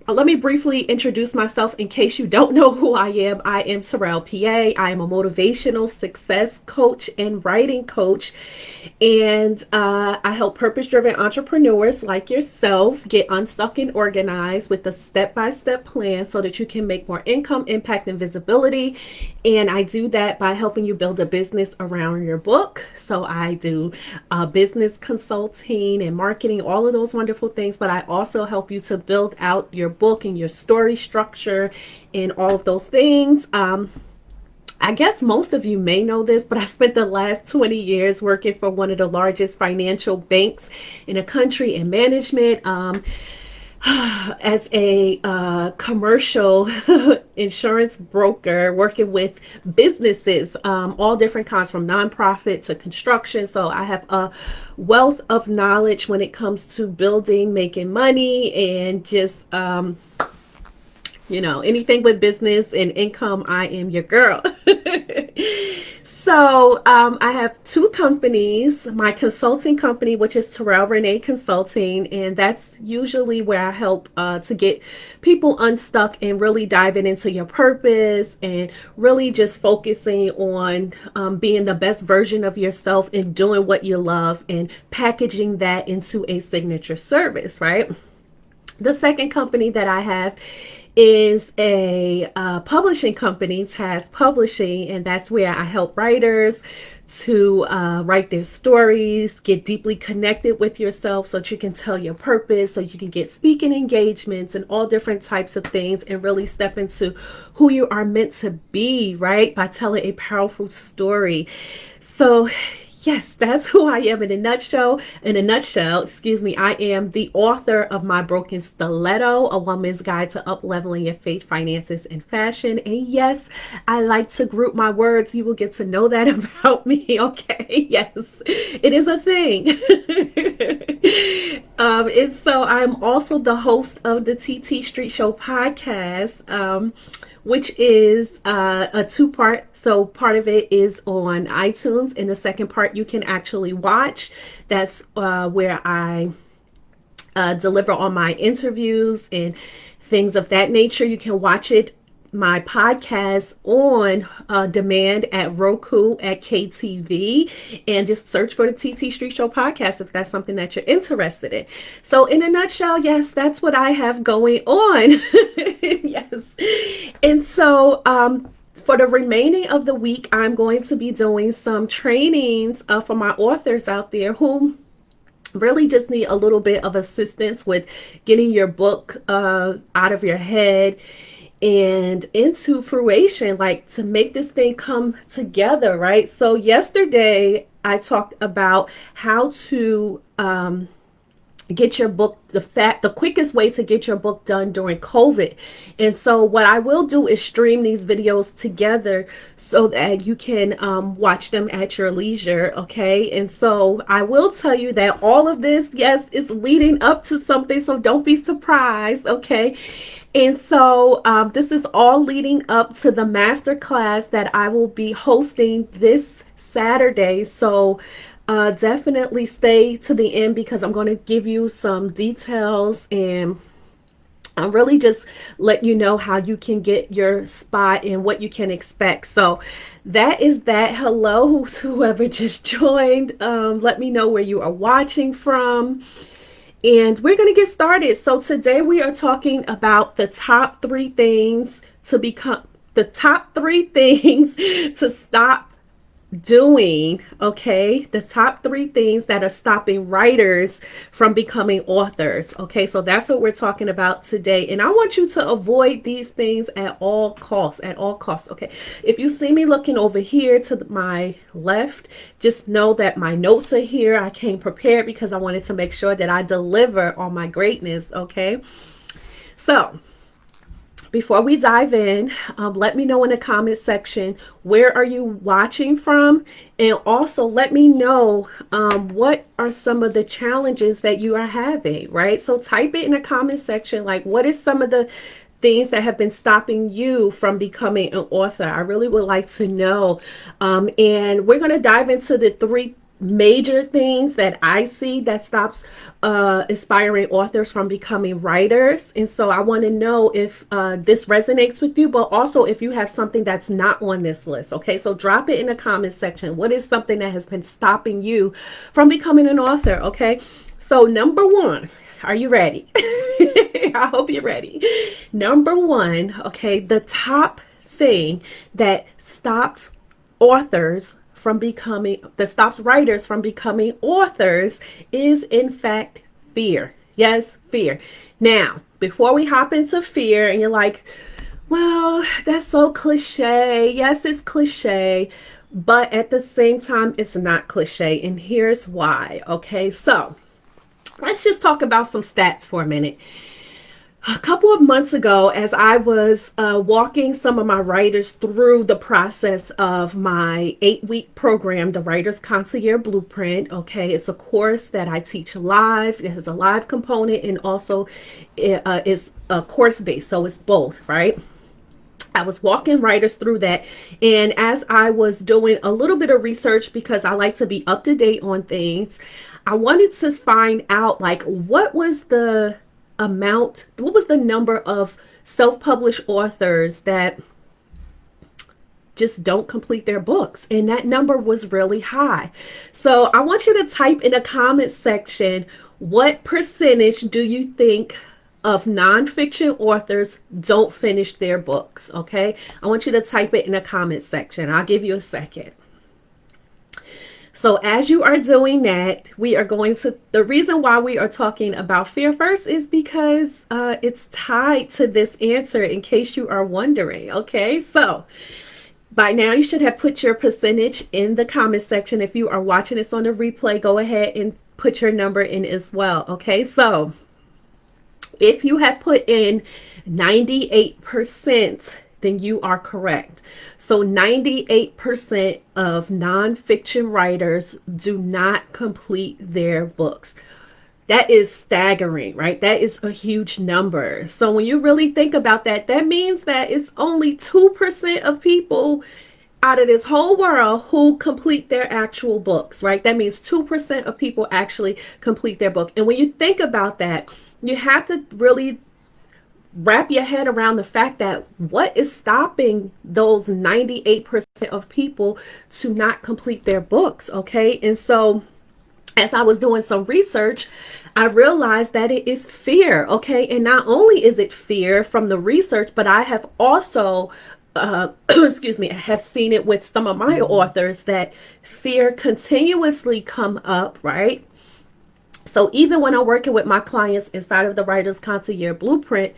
Let me briefly introduce myself in case you don't know who I am. I am Terrell PA. I am a motivational success coach and writing coach. And I help purpose-driven entrepreneurs like yourself get unstuck and organized with a step-by-step plan so that you can make more income, impact, and visibility. And I do that by helping you build a business around your book. So I do business consulting and marketing, all of those wonderful things. But I also help you to build out your book and your story structure and all of those things. I guess most of you may know this, but I spent the last 20 years working for one of the largest financial banks in the country in management as a commercial insurance broker, working with businesses, all different kinds, from nonprofit to construction. So I have a wealth of knowledge when it comes to building, making money, and just anything with business and income. I am your girl. So I have two companies. My consulting company, which is Terrell Renee Consulting, and that's usually where I help to get people unstuck and really diving into your purpose and really just focusing on being the best version of yourself and doing what you love and packaging that into a signature service, right? The second company that I have is a publishing company, Task Publishing, and that's where I help writers to write their stories, get deeply connected with yourself so that you can tell your purpose, so you can get speaking engagements and all different types of things, and really step into who you are meant to be, right? By telling a powerful story. So yes, that's who I am in a nutshell. I am the author of My Broken Stiletto, A Woman's Guide to Up-Leveling Your Faith, Finances, and Fashion. And yes, I like to group my words. You will get to know that about me, okay? Yes, it is a thing. And so I'm also the host of the TT Street Show podcast, which is a two-part. So part of it is on iTunes, and the second part you can actually watch. That's where I deliver on my interviews and things of that nature. You can watch it, my podcast, on demand at Roku, at KTV, and just search for the TT Street Show podcast if that's something that you're interested in. So in a nutshell, yes, that's what I have going on. Yes. And so for the remaining of the week, I'm going to be doing some trainings for my authors out there who really just need a little bit of assistance with getting your book out of your head and into fruition, like to make this thing come together, right? So yesterday I talked about how to get your book, the quickest way to get your book done during COVID. And so what I will do is stream these videos together so that you can watch them at your leisure, okay? And so I will tell you that all of this, yes, is leading up to something, so don't be surprised, okay? And so this is all leading up to the masterclass that I will be hosting this Saturday. So definitely stay to the end, because I'm going to give you some details and I'm really just let you know how you can get your spot and what you can expect. So that is that. Hello, whoever just joined. Let me know where you are watching from. And we're going to get started. So today we are talking about the top 3 things to stop doing, okay? The top 3 things that are stopping writers from becoming authors, okay? So that's what we're talking about today. And I want you to avoid these things at all costs, okay? If you see me looking over here to my left, just know that my notes are here. I came prepared because I wanted to make sure that I deliver on my greatness, okay? So before we dive in, let me know in the comment section, where are you watching from? And also let me know what are some of the challenges that you are having, right? So type it in the comment section, like what is some of the things that have been stopping you from becoming an author? I really would like to know. And we're going to dive into the three major things that I see that stops aspiring authors from becoming writers. And so I want to know if this resonates with you, but also if you have something that's not on this list. Okay, so drop it in the comments section. What is something that has been stopping you from becoming an author? Okay, so number one, are you ready? I hope you're ready. Number one, okay, the top thing that stops authors from becoming, that stops writers from becoming authors is in fact fear. Yes, fear. Now, before we hop into fear and you're like, well, that's so cliche. Yes, it's cliche, but at the same time, it's not cliche. And here's why. Okay, so let's just talk about some stats for a minute. A couple of months ago, as I was walking some of my writers through the process of my 8-week program, the Writer's Concierge Blueprint. Okay, it's a course that I teach live. It has a live component and also is a course based, so it's both, right? I was walking writers through that, and as I was doing a little bit of research, because I like to be up to date on things, I wanted to find out, like, what was the number of self-published authors that just don't complete their books, and that number was really high. So I want you to type in the comment section, what percentage do you think of nonfiction authors don't finish their books? Okay, I want you to type it in the comment section. I'll give you a second. So as you are doing that, we are going to, the reason why we are talking about fear first is because it's tied to this answer, in case you are wondering. Okay, so by now you should have put your percentage in the comment section. If you are watching this on the replay, go ahead and put your number in as well. Okay, so if you have put in 98%, then you are correct. So 98% of nonfiction writers do not complete their books. That is staggering, right? That is a huge number. So when you really think about that, that means that it's only 2% of people out of this whole world who complete their actual books, right? That means 2% of people actually complete their book. And when you think about that, you have to really wrap your head around the fact that what is stopping those 98% of people to not complete their books, okay? And so as I was doing some research, I realized that it is fear, okay? And not only is it fear from the research, but I have also excuse me, I have seen it with some of my authors that fear continuously come up, right? So even when I'm working with my clients inside of the Writer's Concierge Blueprint,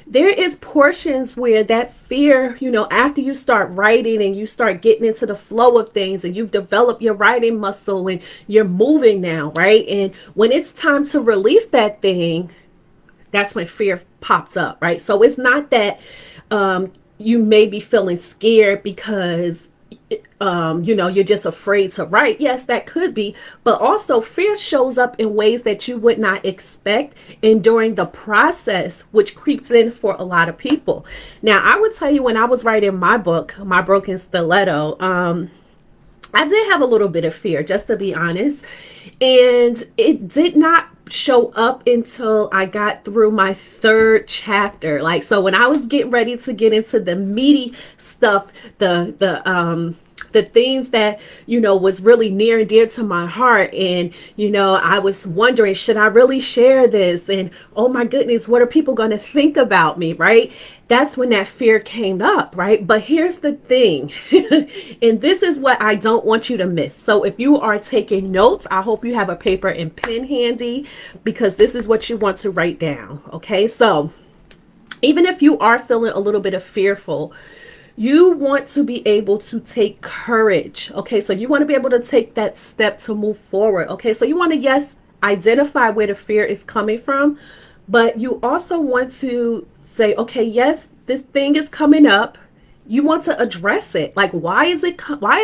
there is portions where that fear, you know, after you start writing and you start getting into the flow of things and you've developed your writing muscle and you're moving now, right? And when it's time to release that thing, that's when fear pops up, right? So it's not that you may be feeling scared because you know, you're just afraid to write. Yes, that could be, but also fear shows up in ways that you would not expect, and during the process, which creeps in for a lot of people. Now, I would tell you, when I was writing my book, My Broken Stiletto, I did have a little bit of fear, just to be honest, and it did not show up until I got through my 3rd chapter. Like, so when I was getting ready to get into the meaty stuff, the things that, you know, was really near and dear to my heart, and, you know, I was wondering, should I really share this? And oh my goodness, what are people going to think about me, right? That's when that fear came up, right? But here's the thing, and this is what I don't want you to miss. So if you are taking notes, I hope you have a paper and pen handy, because this is what you want to write down. Okay, so even if you are feeling a little bit of fearful, you want to be able to take courage. Okay, so you want to be able to take that step to move forward. Okay, so you want to, yes, identify where the fear is coming from, but you also want to say, okay, yes, this thing is coming up. You want to address it. Like, why is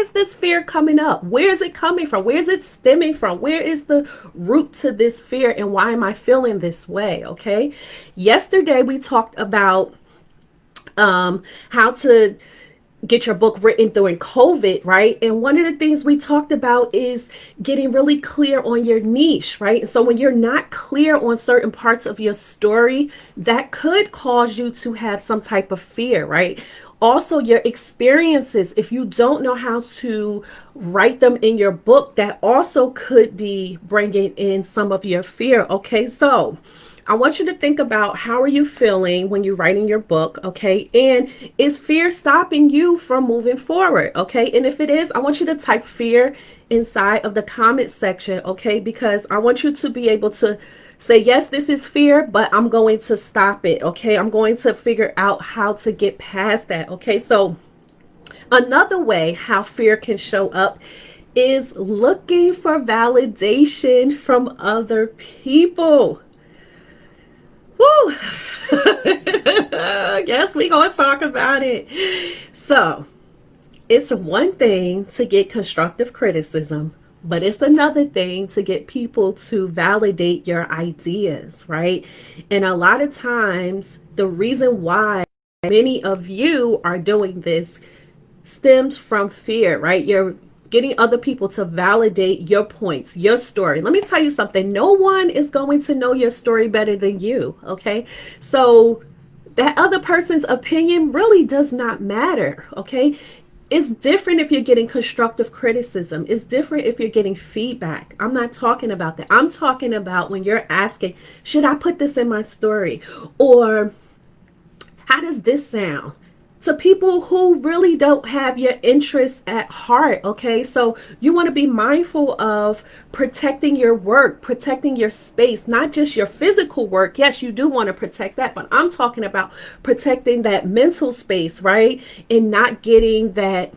this fear coming up? Where is it coming from? Where is it stemming from? Where is the root to this fear, and why am I feeling this way? Okay, yesterday we talked about how to get your book written during COVID, right? And one of the things we talked about is getting really clear on your niche, right? So when you're not clear on certain parts of your story, that could cause you to have some type of fear, right? Also, your experiences, if you don't know how to write them in your book, that also could be bringing in some of your fear. Okay, so I want you to think about how are you feeling when you're writing your book, okay? And is fear stopping you from moving forward, okay? And if it is, I want you to type fear inside of the comment section, okay? Because I want you to be able to say, yes, this is fear, but I'm going to stop it, okay? I'm going to figure out how to get past that, okay? So another way how fear can show up is looking for validation from other people. Woo! Guess we gonna talk about it. So it's one thing to get constructive criticism, but it's another thing to get people to validate your ideas, right? And a lot of times, the reason why many of you are doing this stems from fear, right? You're getting other people to validate your points, your story. Let me tell you something. No one is going to know your story better than you, okay? So that other person's opinion really does not matter, okay? It's different if you're getting constructive criticism. It's different if you're getting feedback. I'm not talking about that. I'm talking about when you're asking, should I put this in my story? Or how does this sound? To people who really don't have your interests at heart, okay? So you want to be mindful of protecting your work, protecting your space, not just your physical work. Yes, you do want to protect that, but I'm talking about protecting that mental space, right? And not getting that,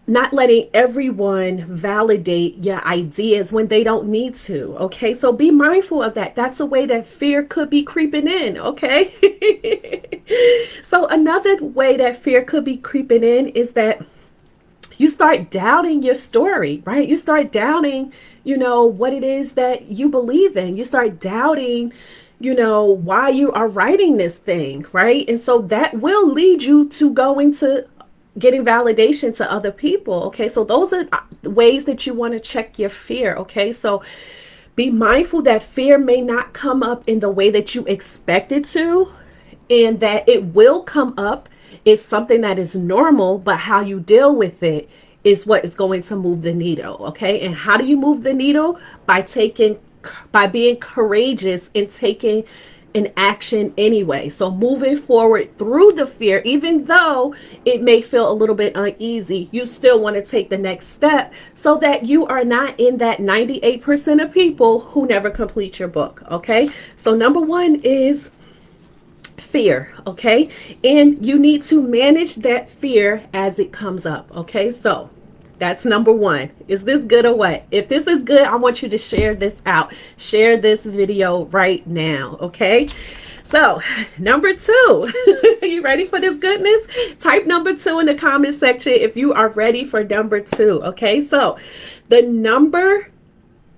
not letting everyone validate your ideas when they don't need to, okay? So be mindful of that. That's a way that fear could be creeping in, okay? So another way that fear could be creeping in is that you start doubting your story, right? You start doubting, what it is that you believe in. You start doubting, why you are writing this thing, right? And so that will lead you to go into getting validation to other people, okay? So those are ways that you want to check your fear, okay? So be mindful that fear may not come up in the way that you expect it to, and that it will come up. It's something that is normal, but how you deal with it is what is going to move the needle, okay? And how do you move the needle? By being courageous and taking an action anyway. So moving forward through the fear, even though it may feel a little bit uneasy, you still want to take the next step so that you are not in that 98% of people who never complete your book, okay? So number one is fear, okay? And you need to manage that fear as it comes up, okay? So that's number one. Is this good or what? If this is good, I want you to share this out. Share this video right now, okay? So, number two, you ready for this goodness? Type number two in the comment section if you are ready for number two, okay? So, the number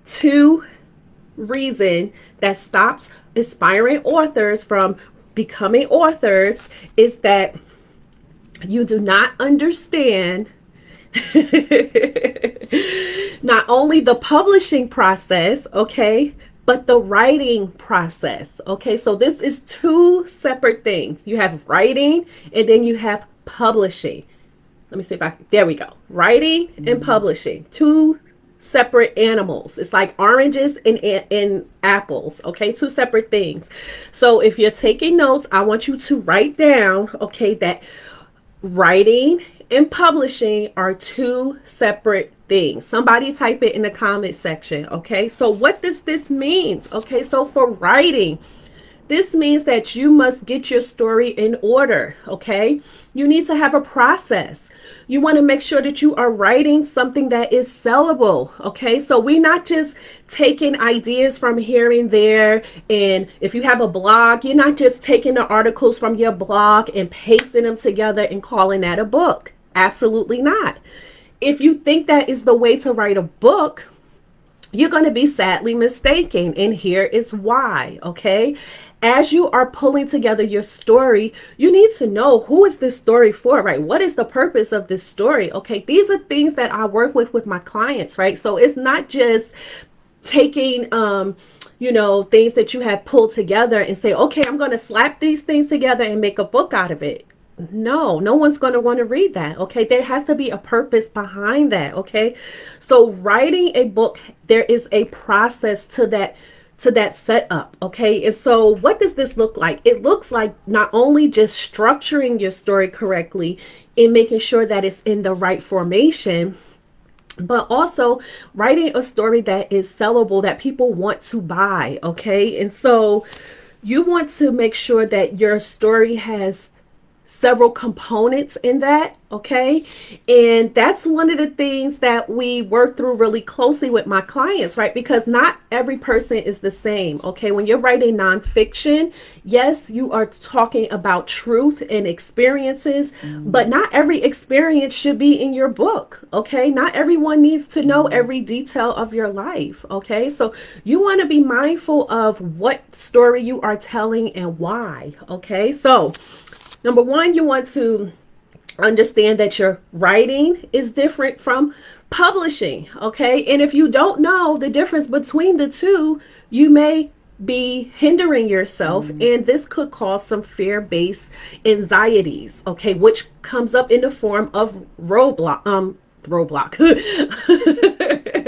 two reason that stops aspiring authors from becoming authors is that you do not understand not only the publishing process, okay, but the writing process, okay? So this is two separate things. You have writing and then you have publishing. Let me see if there we go. Writing and publishing, two separate animals. It's like oranges and apples, okay? Two separate things. So if you're taking notes, I want you to write down, okay, that writing and publishing are two separate things. Somebody type it in the comment section, okay? So what does this mean? Okay, so for writing, this means that you must get your story in order, okay? You need to have a process. You want to make sure that you are writing something that is sellable, okay? So we're not just taking ideas from here and there. And if you have a blog, you're not just taking the articles from your blog and pasting them together and calling that a book. Absolutely not. If you think that is the way to write a book, you're going to be sadly mistaken. And here is why, okay? As you are pulling together your story, you need to know, who is this story for, right? What is the purpose of this story? Okay, these are things that I work with my clients, right? So it's not just taking things that you have pulled together and say, okay, I'm going to slap these things together and make a book out of it. No one's going to want to read that. Okay, there has to be a purpose behind that. Okay, so writing a book, there is a process to that setup. Okay, and so what does this look like? It looks like not only just structuring your story correctly and making sure that it's in the right formation, but also writing a story that is sellable, that people want to buy. Okay, and so you want to make sure that your story has several components in that. Okay, and that's one of the things that we work through really closely with my clients, right? Because not every person is the same. Okay, when you're writing nonfiction, yes, you are talking about truth and experiences, but not every experience should be in your book. Okay, not everyone needs to know every detail of your life. Okay, so you want to be mindful of what story you are telling and why. Okay, so number one, you want to understand that your writing is different from publishing. Okay, and if you don't know the difference between the two, you may be hindering yourself, and this could cause some fear-based anxieties, okay, which comes up in the form of roadblock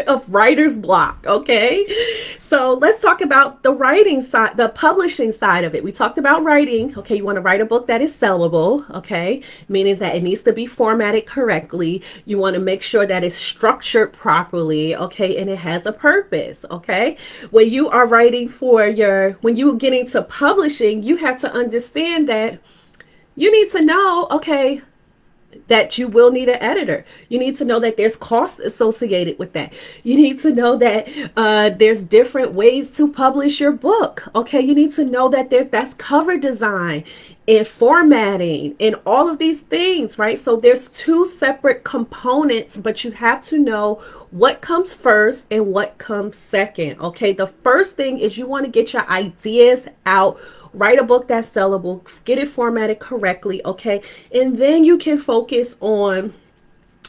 of writer's block. Okay, so let's talk about the writing side, the publishing side of it. We talked about writing. Okay, you want to write a book that is sellable. Okay, meaning that it needs to be formatted correctly. You want to make sure that it's structured properly. Okay, and it has a purpose. Okay, when you are writing when you get into publishing, you have to understand that you need to know, okay, that you will need an editor. You need to know that there's costs associated with that. You need to know that there's different ways to publish your book. Okay, you need to know that that's cover design and formatting and all of these things, right? So there's two separate components, but you have to know what comes first and what comes second. Okay, the first thing is you want to get your ideas out. Write a book that's sellable, get it formatted correctly, okay? And then you can focus on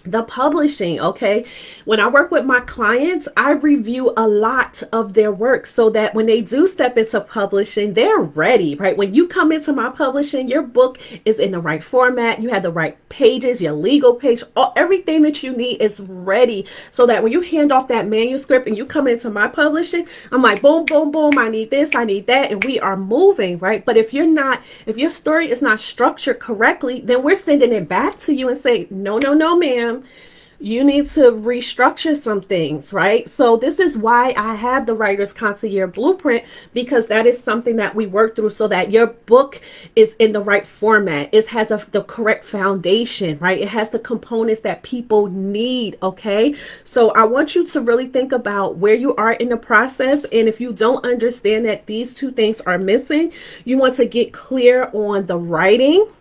the publishing. Okay, when I work with my clients, I review a lot of their work so that when they do step into publishing, they're ready, right? When you come into my publishing, your book is in the right format, you have the right pages, your legal page, everything that you need is ready, so that when you hand off that manuscript and you come into my publishing, I'm like, boom, boom, boom, I need this, I need that, and we are moving, right? But if your story is not structured correctly, then we're sending it back to you and say, no, ma'am, you need to restructure some things, right? So this is why I have the Writer's Concierge Blueprint, because that is something that we work through so that your book is in the right format. It has the correct foundation, right? It has the components that people need, okay? So I want you to really think about where you are in the process. And if you don't understand that these two things are missing, you want to get clear on the writing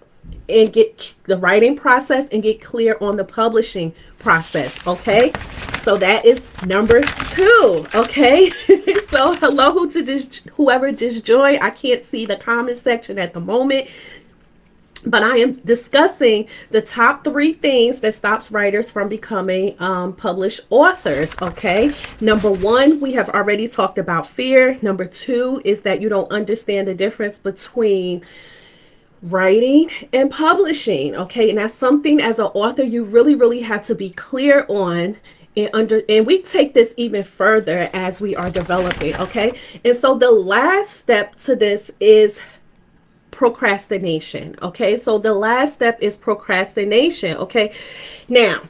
and get the writing process and get clear on the publishing process. Okay, so that is number two. Okay, so hello to whoever just joined. I can't see the comment section at the moment, but I am discussing the top 3 things that stops writers from becoming published authors. Okay, number 1, we have already talked about fear. Number 2 is that you don't understand the difference between writing and publishing. Okay, and that's something as an author you really have to be clear on. And we take this even further as we are developing. Okay, and so the last step to this is procrastination. Okay, so the last step is procrastination. Okay, now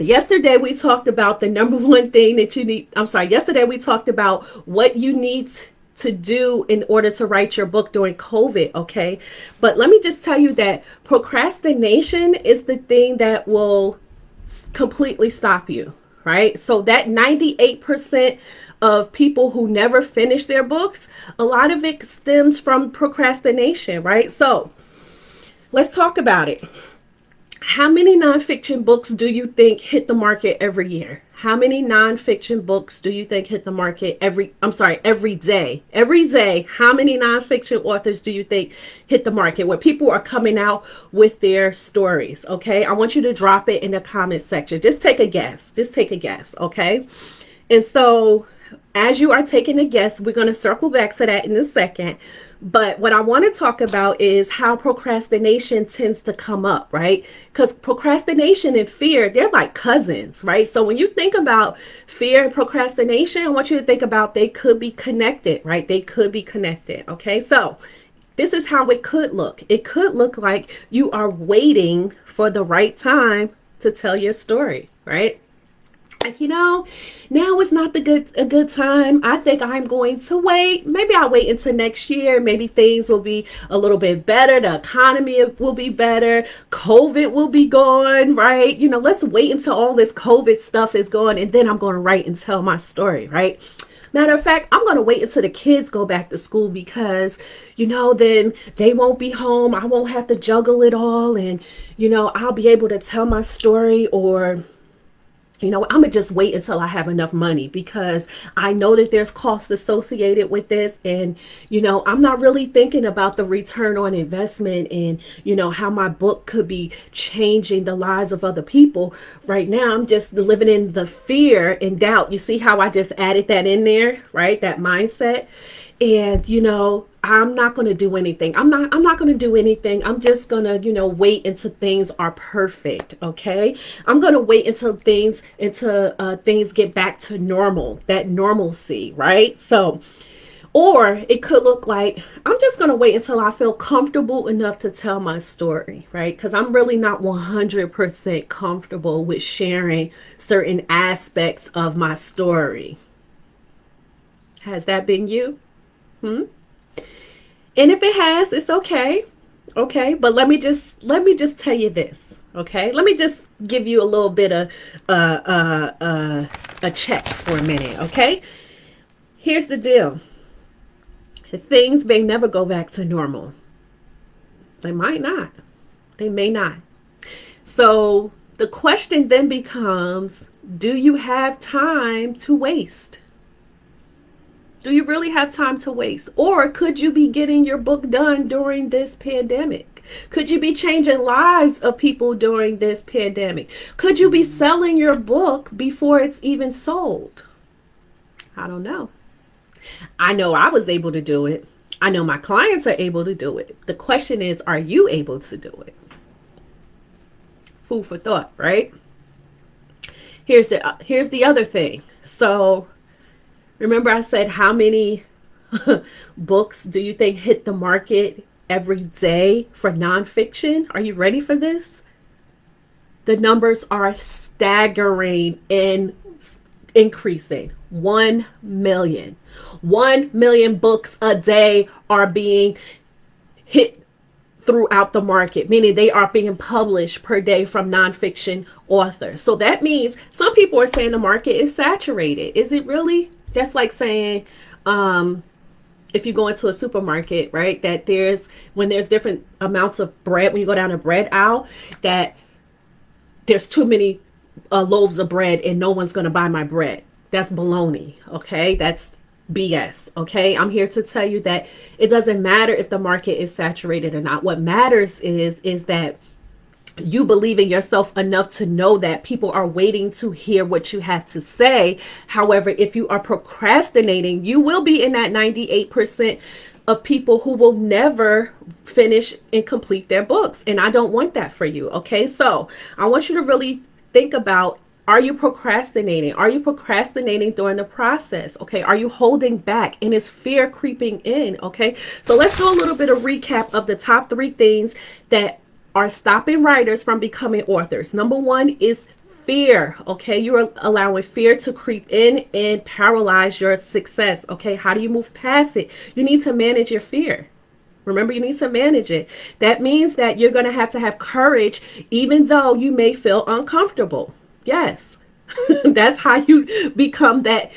yesterday we talked about the number 1 thing that you need. Yesterday we talked about what you need to do in order to write your book during COVID. Okay, but let me just tell you that procrastination is the thing that will completely stop you, right? So that 98% of people who never finish their books, a lot of it stems from procrastination, right? So let's talk about it. How many nonfiction books do you think hit the market every year? How many nonfiction books do you think hit the market every day? Every day, how many nonfiction authors do you think hit the market where people are coming out with their stories? Okay. I want you to drop it in the comment section. Just take a guess. Just take a guess. Okay. And so, as you are taking a guess, we're going to circle back to that in a second. But what I want to talk about is how procrastination tends to come up, right? Because procrastination and fear, they're like cousins, right? So when you think about fear and procrastination, I want you to think about they could be connected, right? They could be connected. Okay. So this is how it could look. It could look like you are waiting for the right time to tell your story, right? Like, now is not a good time. I think I'm going to wait. Maybe I'll wait until next year. Maybe things will be a little bit better. The economy will be better. COVID will be gone, right? Let's wait until all this COVID stuff is gone, and then I'm going to write and tell my story, right? Matter of fact, I'm going to wait until the kids go back to school because, then they won't be home. I won't have to juggle it all. And, I'll be able to tell my story. Or I'm going to just wait until I have enough money because I know that there's costs associated with this. And, I'm not really thinking about the return on investment and, how my book could be changing the lives of other people. Right now, I'm just living in the fear and doubt. You see how I just added that in there, right? That mindset. And, I'm not going to do anything. I'm not going to do anything. I'm just going to, wait until things are perfect. Okay. I'm going to wait until things get back to normal, that normalcy. Right. So, or it could look like I'm just going to wait until I feel comfortable enough to tell my story. Right. Because I'm really not 100% comfortable with sharing certain aspects of my story. Has that been you? And if it has, it's okay. Okay. But let me just tell you this. Okay. Let me just give you a little bit of a check for a minute. Okay. Here's the deal. Things may never go back to normal. They might not. They may not. So the question then becomes, do you have time to waste? Do you really have time to waste? Or could you be getting your book done during this pandemic? Could you be changing lives of people during this pandemic? Could you be selling your book before it's even sold? I don't know. I know I was able to do it. I know my clients are able to do it. The question is, are you able to do it? Food for thought, right? Here's the other thing. So remember I said how many books do you think hit the market every day for nonfiction? Are you ready for this? The numbers are staggering and increasing. 1 million. 1 million books a day are being hit throughout the market, meaning they are being published per day from nonfiction authors. So that means some people are saying the market is saturated. Is it really? That's like saying, if you go into a supermarket, right, that when there's different amounts of bread, when you go down a bread aisle, that there's too many loaves of bread and no one's going to buy my bread. That's baloney. Okay. That's BS. Okay. I'm here to tell you that it doesn't matter if the market is saturated or not. What matters is that you believe in yourself enough to know that people are waiting to hear what you have to say. However, if you are procrastinating, you will be in that 98% of people who will never finish and complete their books. And I don't want that for you. Okay. So I want you to really think about, are you procrastinating? Are you procrastinating during the process? Okay. Are you holding back? And is fear creeping in? Okay. So let's do a little bit of recap of the top 3 things that are stopping writers from becoming authors. Number 1 is fear. Okay. You're allowing fear to creep in and paralyze your success. Okay. How do you move past it? You need to manage your fear. Remember, you need to manage it. That means that you're going to have courage, even though you may feel uncomfortable. Yes. That's how you become that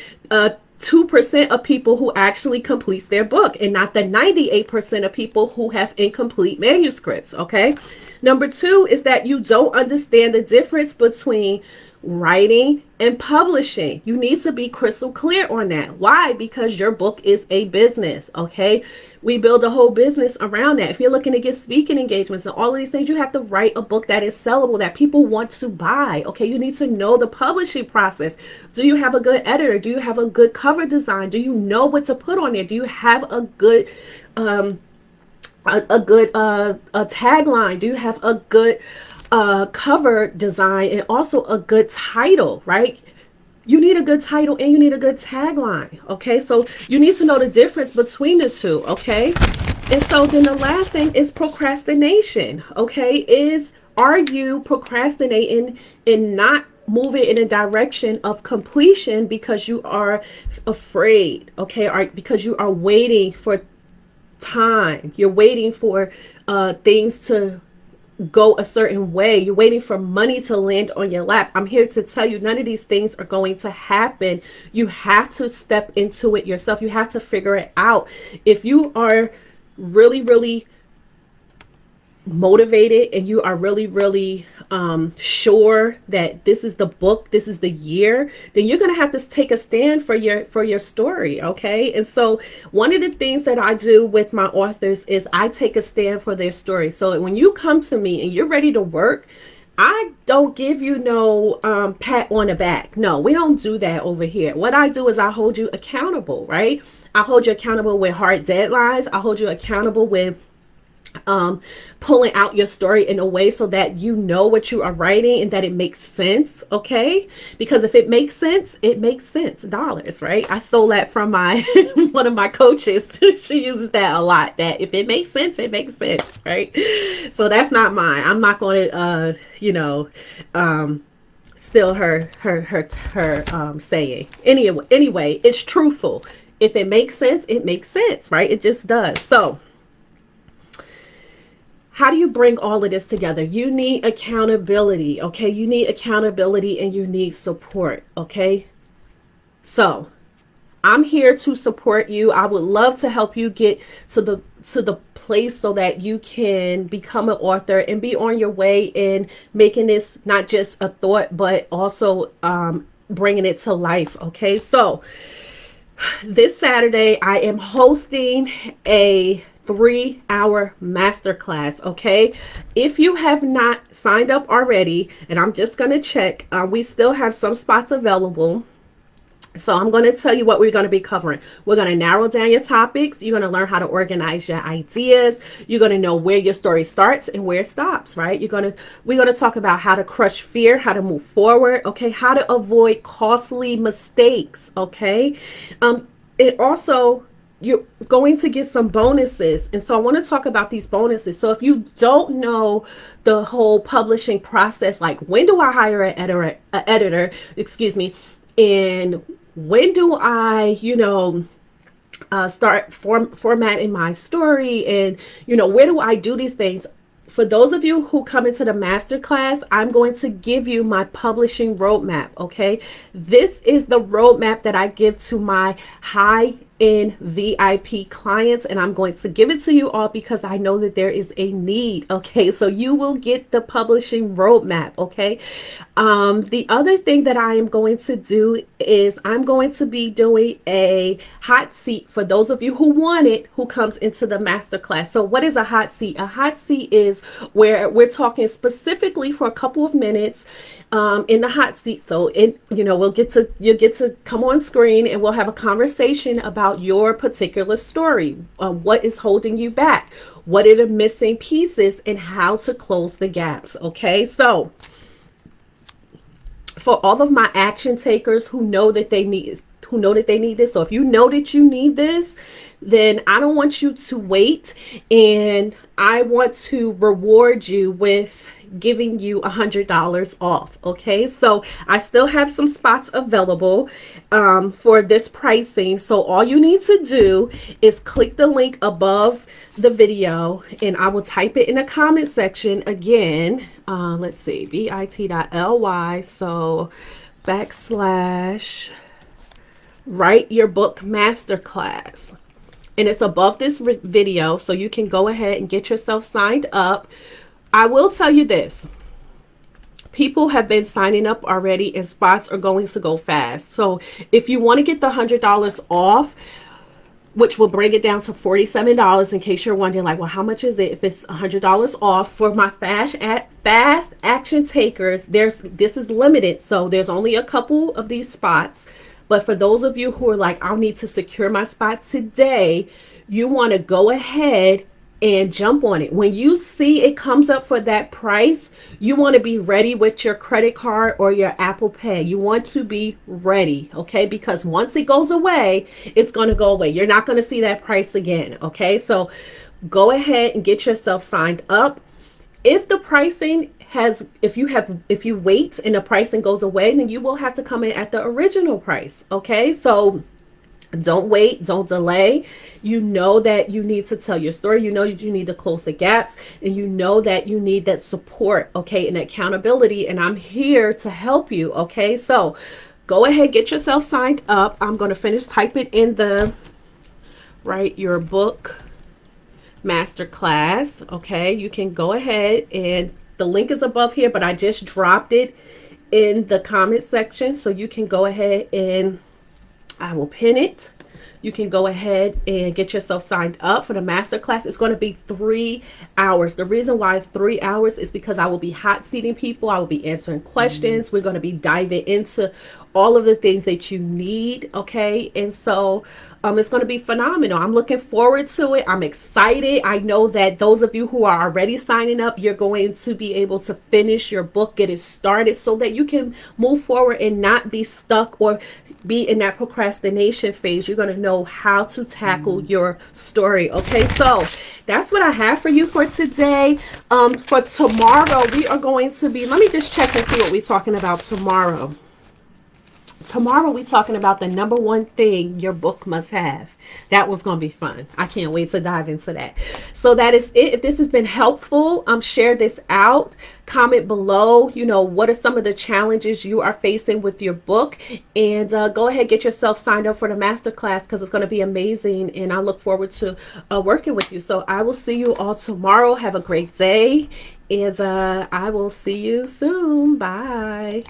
2% of people who actually completes their book, and not the 98% of people who have incomplete manuscripts. Okay. Number two is that you don't understand the difference between writing and publishing. You need to be crystal clear on that. Why? Because your book is a business. Okay. We build a whole business around that. If you're looking to get speaking engagements and all of these things, you have to write a book that is sellable, that people want to buy. Okay. You need to know the publishing process. Do you have a good editor? Do you have a good cover design? Do you know what to put on there? Do you have a good, a tagline? Do you have a good cover design, and also a good title, right? You need a good title and you need a good tagline. Okay, so you need to know the difference between the two. Okay, and so then the last thing is procrastination. Okay, are you procrastinating and not moving in a direction of completion because you are afraid? Okay, or because you are waiting for time, you're waiting for things to go a certain way, you're waiting for money to land on your lap. I'm here to tell you, none of these things are going to happen. You have to step into it yourself. You have to figure it out. If you are really, really motivated and you are really, really sure that this is the book, this is the year, then you're going to have to take a stand for your story. Okay. And so one of the things that I do with my authors is I take a stand for their story. So when you come to me and you're ready to work, I don't give you no pat on the back. No, we don't do that over here. What I do is I hold you accountable, right? I hold you accountable with hard deadlines. I hold you accountable with pulling out your story in a way so that you know what you are writing and that it makes sense. Okay, because if it makes sense, it makes sense. Dollars, right? I stole that from my one of my coaches. She uses that a lot, that if it makes sense, it makes sense, right? So that's not mine. I'm not going to steal her saying. Anyway, it's truthful. If it makes sense, it makes sense, right? It just does. So how do you bring all of this together? You need accountability, okay? You need accountability and you need support, okay? So I'm here to support you. I would love to help you get to the place so that you can become an author and be on your way in making this not just a thought, but also bringing it to life, okay? So this Saturday, I am hosting a 3-hour masterclass. Okay, if you have not signed up already, and I'm just going to check, we still have some spots available. So I'm going to tell you what we're going to be covering. We're going to narrow down your topics. You're going to learn how to organize your ideas. You're going to know where your story starts and where it stops, right? We're going to talk about how to crush fear, how to move forward, okay? How to avoid costly mistakes, okay? It also, you're going to get some bonuses. And so I want to talk about these bonuses. So if you don't know the whole publishing process, like when do I hire an editor, and when do I, start formatting my story, and, where do I do these things? For those of you who come into the masterclass, I'm going to give you my publishing roadmap, okay? This is the roadmap that I give to my high-end VIP clients, and I'm going to give it to you all because I know that there is a need, okay? So you will get the publishing roadmap, okay? The other thing that I am going to do is I'm going to be doing a hot seat for those of you who want it, who comes into the masterclass. So what is a hot seat? A hot seat is where we're talking specifically for a couple of minutes in the hot seat. So you'll get to come on screen and we'll have a conversation about your particular story. What is holding you back? What are the missing pieces and how to close the gaps? Okay, so for all of my action takers who know that they need this. So if you know that you need this, then I don't want you to wait, and I want to reward you with giving you $100 off. Okay, so I still have some spots available for this pricing. So all you need to do is click the link above the video, and I will type it in the comment section again. Let's see, bit.ly, so / Write Your Book Masterclass. And it's above this video, so you can go ahead and get yourself signed up. I will tell you this. People have been signing up already and spots are going to go fast. So if you want to get the $100 off, which will bring it down to $47, in case you're wondering, like, well, how much is it if it's $100 off? For my fast action takers, this is limited, so there's only a couple of these spots. But for those of you who are like, I'll need to secure my spot today, you want to go ahead and jump on it. When you see it comes up for that price, you want to be ready with your credit card or your Apple Pay. You want to be ready, okay? Because once it goes away, it's going to go away. You're not going to see that price again, okay? So go ahead and get yourself signed up. If the pricing if you wait and the pricing goes away, then you will have to come in at the original price, okay? So don't wait, don't delay. You know that you need to tell your story. You know you need to close the gaps, and you know that you need that support, okay, and accountability. And I'm here to help you, okay? So go ahead, get yourself signed up. I'm going to finish typing in the Write Your Book Masterclass, okay? You can go ahead, and the link is above here, but I just dropped it in the comment section, so you can go ahead and I will pin it. You can go ahead and get yourself signed up for the masterclass. It's going to be 3 hours. The reason why it's 3 hours is because I will be hot seating people. I will be answering questions. We're going to be diving into all of the things that you need, okay? And so it's going to be phenomenal. I'm looking forward to it. I'm excited. I know that those of you who are already signing up, you're going to be able to finish your book, get it started, so that you can move forward and not be stuck or be in that procrastination phase. You're going to know how to tackle your story, okay? So that's what I have for you for today. For tomorrow, we are going to be, let me just check and see what we're talking about tomorrow. Tomorrow we're talking about the number one thing your book must have. That was going to be fun. I can't wait to dive into that. So that is it. If this has been helpful, share this out. Comment below, what are some of the challenges you are facing with your book, and go ahead, get yourself signed up for the masterclass, because it's going to be amazing, and I look forward to working with you. So I will see you all tomorrow. Have a great day, and I will see you soon. Bye.